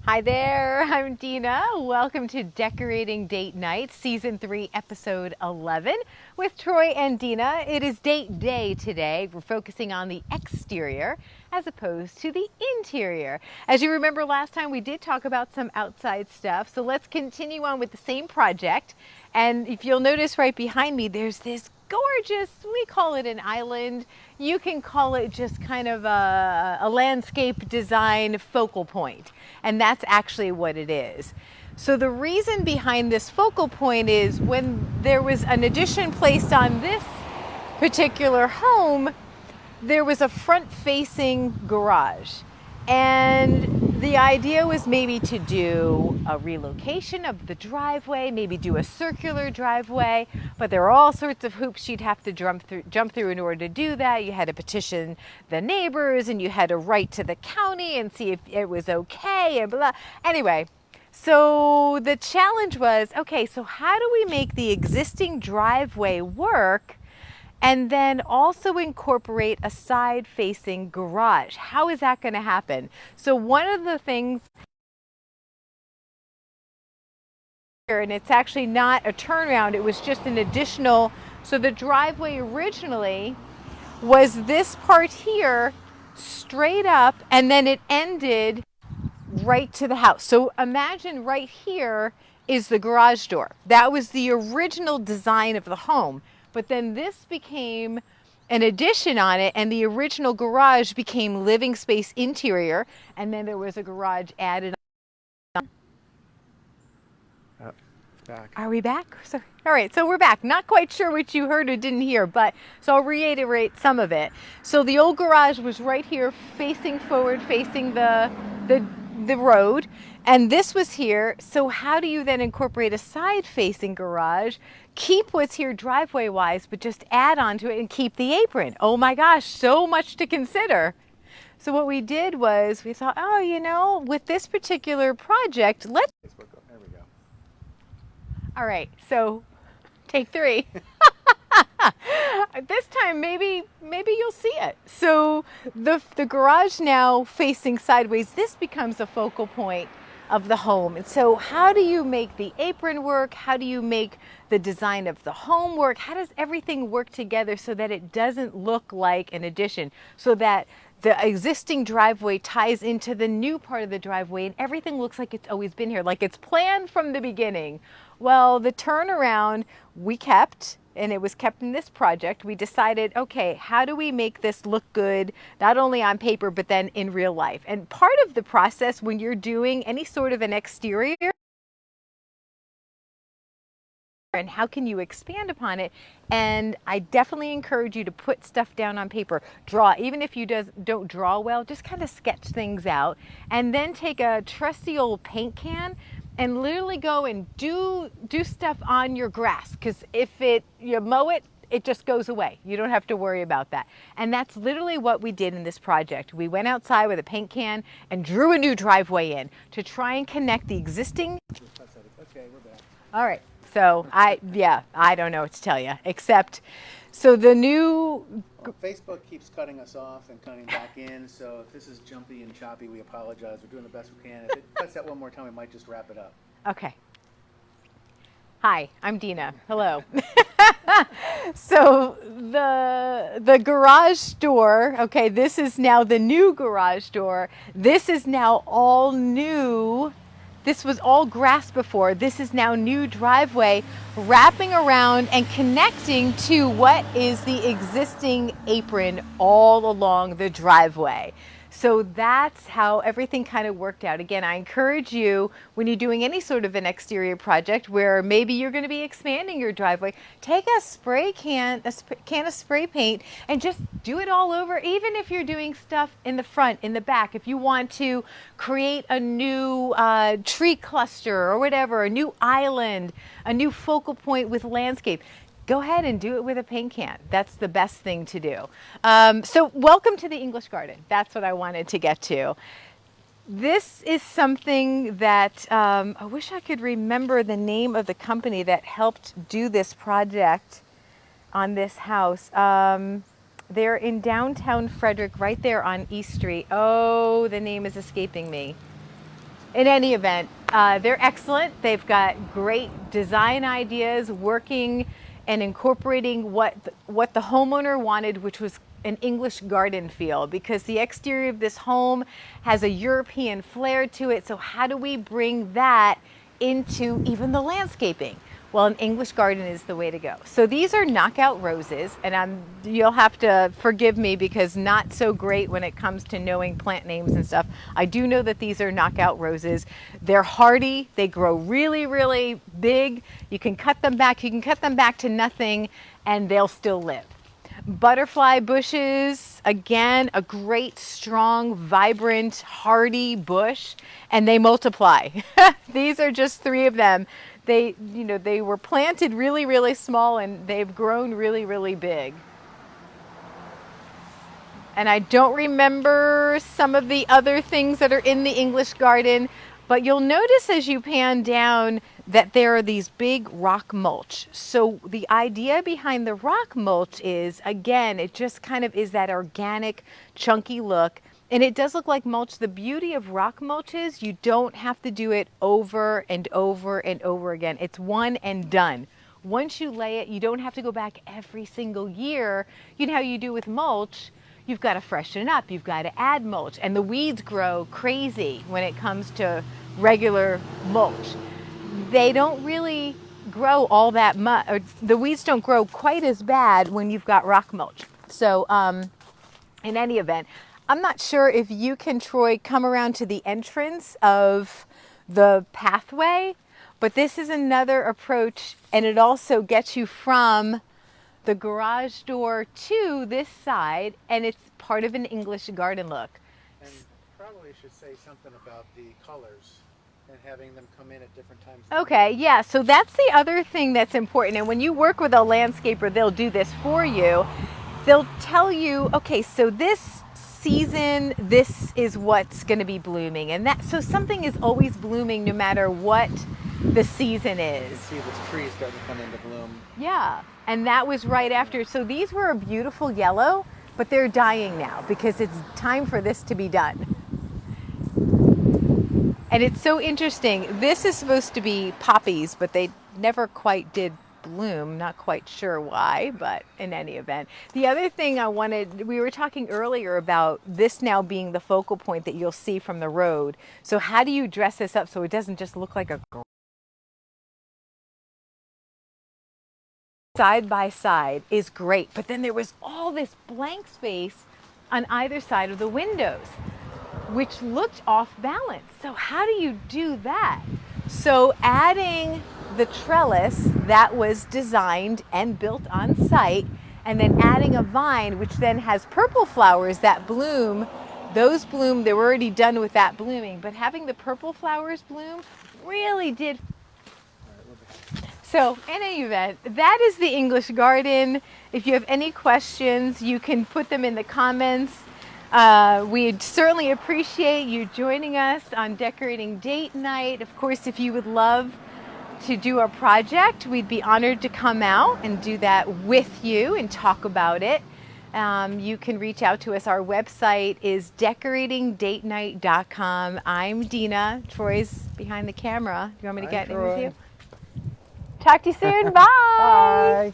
Hi there, I'm Dina. Welcome to Decorating Date Night, Season 3, Episode 11 with Troy and Dina. It is date day today. We're focusing on the exterior as opposed to the interior. As you remember last time, we did talk about some outside stuff, so let's continue on with the same project. And if you'll notice right behind me, there's this gorgeous, we call it an island. You can call it just kind of a landscape design focal point. And that's actually what it is. So the reason behind this focal point is when there was an addition placed on this particular home, there was a front-facing garage. And the idea was maybe to do a relocation of the driveway, maybe do a circular driveway, but there are all sorts of hoops you'd have to jump through in order to do that. You had to petition the neighbors, and you had to write to the county and see if it was okay, and blah. Anyway, so the challenge was, okay, so how do we make the existing driveway work and then also incorporate a side-facing garage? How is that going to happen? So one of the things here, and it's actually not a turnaround, it was just an additional, so the driveway originally was this part here, straight up, and then it ended right to the house. So imagine right here is the garage door. That was the original design of the home. But then this became an addition on it, and the original garage became living space interior, and then there was a garage added on. Oh, it's back. Are we back? So, all right, so we're back. Not quite sure what you heard or didn't hear, but so I'll reiterate some of it. So the old garage was right here, facing forward, facing the road, and this was here. So how do you then incorporate a side-facing garage, keep what's here driveway-wise, but just add on to it and keep the apron? Oh my gosh, so much to consider. So what we did was we thought, oh, you know, with this particular project, let's... There we go. All right, so take 3. This time, maybe you'll see it. So the garage now facing sideways, this becomes a focal point of the home. And so how do you make the apron work? How do you make the design of the home work? How does everything work together so that it doesn't look like an addition, so that the existing driveway ties into the new part of the driveway and everything looks like it's always been here, like it's planned from the beginning? Well, the turnaround we kept, and it was kept in this project. We decided, okay, how do we make this look good, not only on paper, but then in real life? And part of the process when you're doing any sort of an exterior, and how can you expand upon it? And I definitely encourage you to put stuff down on paper. Draw, even if you don't draw well, just kind of sketch things out, and then take a trusty old paint can and literally go and do stuff on your grass, because if you mow it, it just goes away. You don't have to worry about that. And that's literally what we did in this project. We went outside with a paint can and drew a new driveway in to try and connect the existing. Okay, we're back. All right. So I don't know what to tell you, except, so the new... Well, Facebook keeps cutting us off and cutting back in, so if this is jumpy and choppy, we apologize. We're doing the best we can. If it cuts out one more time, we might just wrap it up. Okay. Hi, I'm Dina. Hello. So the garage door, okay, this is now the new garage door. This is now all new. This was all grass before. This is now new driveway, wrapping around and connecting to what is the existing apron all along the driveway. So that's how everything kind of worked out. Again, I encourage you, when you're doing any sort of an exterior project where maybe you're going to be expanding your driveway, take a spray can, can of spray paint, and just do it all over. Even if you're doing stuff in the front, in the back, if you want to create a new tree cluster or whatever, a new island, a new focal point with landscape, go ahead and do it with a paint can. That's the best thing to do. So welcome to the English garden. That's what I wanted to get to. This is something that I wish I could remember the name of the company that helped do this project on this house. They're in downtown Frederick, right there on East Street. Oh, the name is escaping me. In any event, they're excellent. They've got great design ideas, working and incorporating what the homeowner wanted, which was an English garden feel, because the exterior of this home has a European flair to it. So how do we bring that into even the landscaping? Well, an English garden is the way to go. So these are knockout roses, and you'll have to forgive me because not so great when it comes to knowing plant names and stuff. I do know that these are knockout roses. They're hardy. They grow really, really big. You can cut them back. You can cut them back to nothing, and they'll still live. Butterfly bushes, again, a great, strong, vibrant, hardy bush, and they multiply. These are just 3 of them. They were planted really, really small, and they've grown really, really big. And I don't remember some of the other things that are in the English garden, but you'll notice as you pan down that there are these big rock mulch. So the idea behind the rock mulch is, again, it just kind of is that organic, chunky look. And it does look like mulch. The beauty of rock mulch is you don't have to do it over and over and over again. It's one and done. Once you lay it, you don't have to go back every single year. You know how you do with mulch. You've got to freshen it up. You've got to add mulch. And the weeds grow crazy when it comes to regular mulch. They don't really grow all that much, or the weeds don't grow quite as bad when you've got rock mulch. So in any event, I'm not sure if you can, Troy, come around to the entrance of the pathway, but this is another approach, and it also gets you from the garage door to this side, and it's part of an English garden look. And probably should say something about the colors and having them come in at different times. Okay, yeah, so that's the other thing that's important. And when you work with a landscaper, they'll do this for you. They'll tell you, okay, so this season, this is what's going to be blooming. And that, so something is always blooming no matter what the season is. You see this tree starting to come into bloom. Yeah, and that was right after. So these were a beautiful yellow, but they're dying now because it's time for this to be done. And it's so interesting. This is supposed to be poppies, but they never quite did bloom. Not quite sure why, but in any event. The other thing we were talking earlier about this now being the focal point that you'll see from the road. So how do you dress this up so it doesn't just look like a side by side is great, but then there was all this blank space on either side of the windows, which looked off balance. So how do you do that? So adding the trellis that was designed and built on site, and then adding a vine, which then has purple flowers that bloom. Those bloom, they were already done with that blooming, but having the purple flowers bloom really did. So in any event, that is the English garden. If you have any questions, you can put them in the comments. We'd certainly appreciate you joining us on Decorating Date Night. Of course, if you would love to do a project, we'd be honored to come out and do that with you and talk about it. You can reach out to us. Our website is decoratingdatenight.com. I'm Dina. Troy's behind the camera. Do you want me to get in with you? Talk to you soon. Bye. Bye.